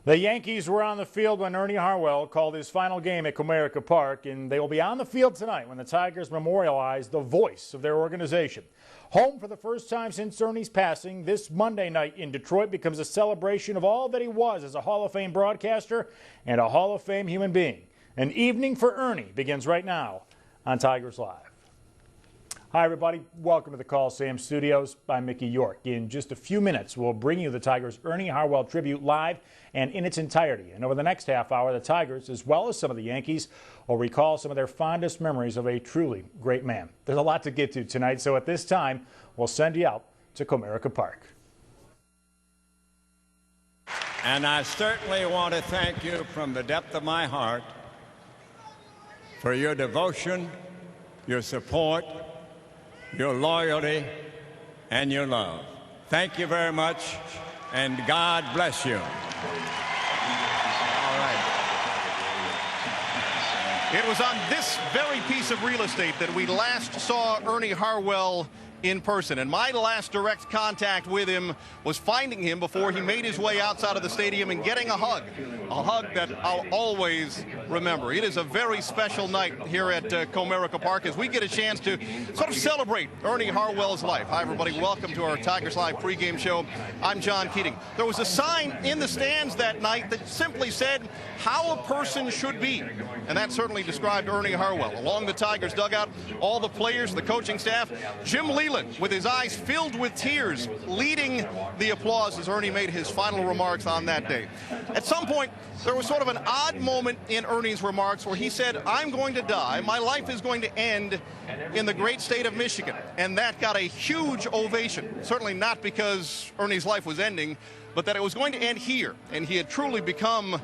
The Yankees were on the field when Ernie Harwell called his final game at Comerica Park, and they will be on the field tonight when the Tigers memorialize the voice of their organization. Home for the first time since Ernie's passing, this Monday night in Detroit becomes a celebration of all that he was as a Hall of Fame broadcaster and a Hall of Fame human being. An evening for Ernie begins right now on Tigers Live. Hi, everybody. Welcome to the Call Sam Studios. I'm Mickey York. In just a few minutes, we'll bring you the Tigers' Ernie Harwell tribute live and in its entirety. And over the next half hour, the Tigers, as well as some of the Yankees, will recall some of their fondest memories of a truly great man. There's a lot to get to tonight, so at this time, we'll send you out to Comerica Park. And I certainly want to thank you from the depth of my heart for your devotion, your support, your loyalty, and your love. Thank you very much, and God bless you. All right. It was on this very piece of real estate that we last saw Ernie Harwell in person, and my last direct contact with him was finding him before he made his way outside of the stadium and getting a hug that I'll always remember. It is a very special night here at Comerica Park as we get a chance to sort of celebrate Ernie Harwell's life. Hi, everybody. Welcome to our Tigers Live pregame show. I'm John Keating. There was a sign in the stands that night that simply said how a person should be, and that certainly described Ernie Harwell. Along the Tigers dugout, all the players, the coaching staff, Jim Leland with his eyes filled with tears, leading the applause as Ernie made his final remarks on that day. At some point, there was sort of an odd moment in Ernie's remarks where he said, "I'm going to die. My life is going to end in the great state of Michigan." And that got a huge ovation. Certainly not because Ernie's life was ending, but that it was going to end here, and he had truly become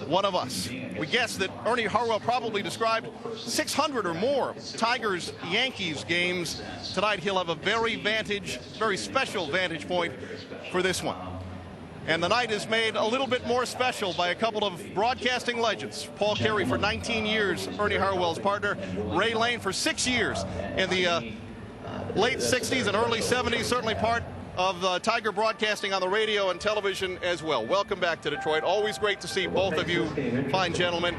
one of us. We guess that Ernie Harwell probably described 600 or more Tigers-Yankees games. Tonight he'll have a very special vantage point for this one. And the night is made a little bit more special by a couple of broadcasting legends. Paul Carey for 19 years, Ernie Harwell's partner. Ray Lane for 6 years in the late 60s and early 70s, certainly part of Tiger broadcasting on the radio and television as well. Welcome back to Detroit. Always great to see both of you fine gentlemen.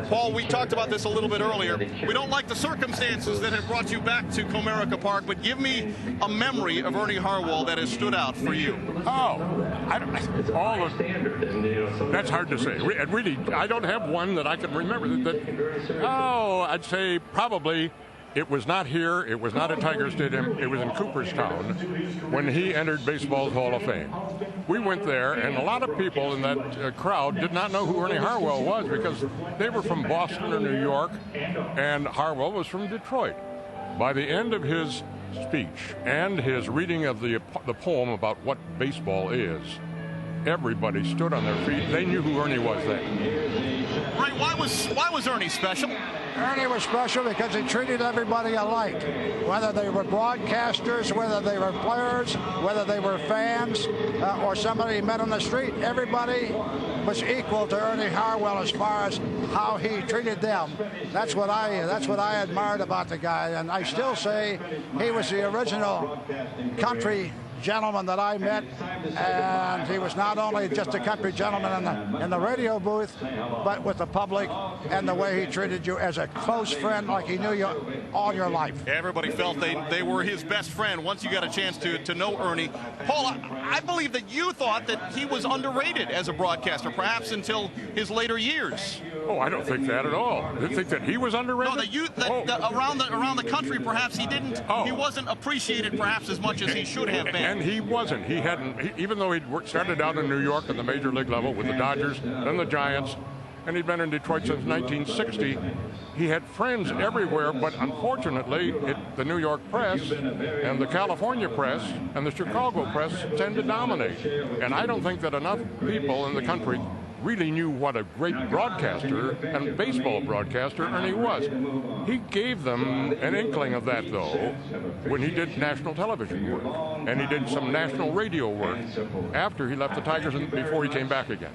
Paul, we talked about this a little bit earlier. We don't like the circumstances that have brought you back to Comerica Park, but give me a memory of Ernie Harwell that has stood out for you. That's hard to say. Really, I don't have one that I can remember. I'd say probably it was not here, it was not at Tiger Stadium, it was in Cooperstown when he entered baseball's Hall of Fame. We went there, and a lot of people in that crowd did not know who Ernie Harwell was because they were from Boston or New York, and Harwell was from Detroit. By the end of his speech and his reading of the poem about what baseball is, everybody stood on their feet. They knew who Ernie was then. Right, why was Ernie special? Ernie was special because he treated everybody alike, whether they were broadcasters, whether they were players, whether they were fans, or somebody he met on the street. Everybody was equal to Ernie Harwell as far as how he treated them. That's what I admired about the guy, and I still say he was the original country gentleman that I met, and he was not only just a country gentleman in the radio booth, but with the public and the way he treated you as a close friend, like he knew you all your life. Everybody felt they were his best friend once you got a chance to know Ernie. Paul, I believe that you thought that he was underrated as a broadcaster, perhaps until his later years. Oh, I don't think that at all. You think that he was underrated? No, around the country, perhaps he didn't. Oh. He wasn't appreciated perhaps as much as he should have been. And he wasn't. He hadn't. Even though he'd started out in New York at the major league level with the Dodgers, then the Giants, and he'd been in Detroit since 1960. He had friends everywhere, but unfortunately, the New York press and the California press and the Chicago press tend to dominate. And I don't think that enough people in the country really knew what a great broadcaster and baseball broadcaster Ernie was. He gave them an inkling of that, though, when he did national television work, and he did some national radio work after he left the Tigers and before he came back again.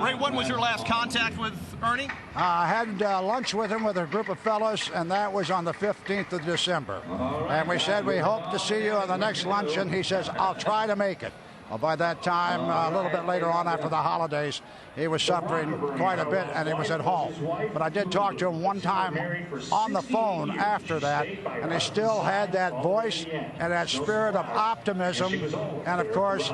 Ray, when was your last contact with Ernie? I had lunch with him with a group of fellows, and that was on the 15th of December. And we said, we hope to see you on the next luncheon. He says, I'll try to make it. By that time, a little bit later on after the holidays, he was suffering quite a bit, and he was at home. But I did talk to him one time on the phone after that, and he still had that voice and that spirit of optimism. And, of course,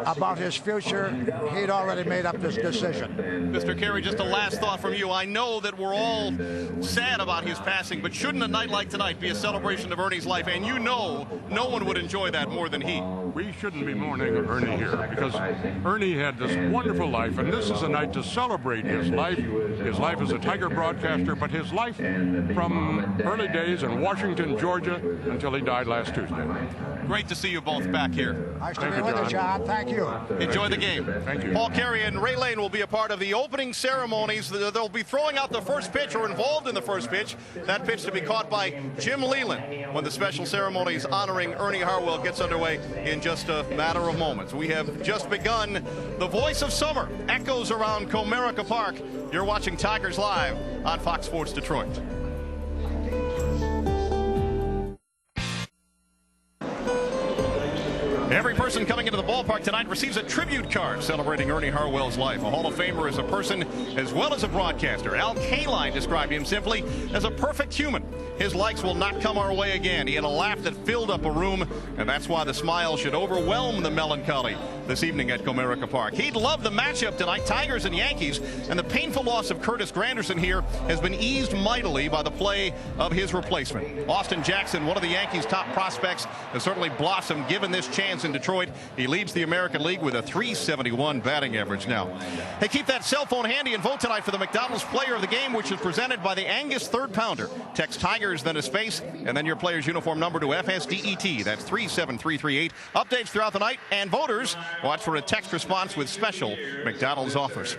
about his future, he'd already made up this decision. Mr. Carey, just a last thought from you. I know that we're all sad about his passing, but shouldn't a night like tonight be a celebration of Ernie's life? And you know no one would enjoy that more than he. We shouldn't be mourning Ernie here, because Ernie had this wonderful life, and this is a night to celebrate his life as a Tiger broadcaster, but his life from early days in Washington, Georgia, until he died last Tuesday. Great to see you both back here. Nice to be with you, John. Thank you. Enjoy the game. Thank you. Paul Carey and Ray Lane will be a part of the opening ceremonies. They'll be throwing out the first pitch or involved in the first pitch. That pitch to be caught by Jim Leland when the special ceremonies honoring Ernie Harwell gets underway in just a matter of moments. We have just begun. The voice of summer echoes around Comerica Park. You're watching Tigers Live on Fox Sports Detroit. Every person coming into the ballpark tonight receives a tribute card celebrating Ernie Harwell's life. A Hall of Famer is a person as well as a broadcaster. Al Kaline described him simply as a perfect human. His likes will not come our way again. He had a laugh that filled up a room, and that's why the smile should overwhelm the melancholy this evening at Comerica Park. He'd love the matchup tonight, Tigers and Yankees, and the painful loss of Curtis Granderson here has been eased mightily by the play of his replacement. Austin Jackson, one of the Yankees' top prospects, has certainly blossomed given this chance in Detroit. He leads the American League with a .371 batting average now. Hey, keep that cell phone handy and vote tonight for the McDonald's Player of the Game, which is presented by the Angus Third Pounder. Text Tigers, then a space, and then your player's uniform number to FSDET. That's 37338. Updates throughout the night, and voters watch for a text response with special McDonald's offers.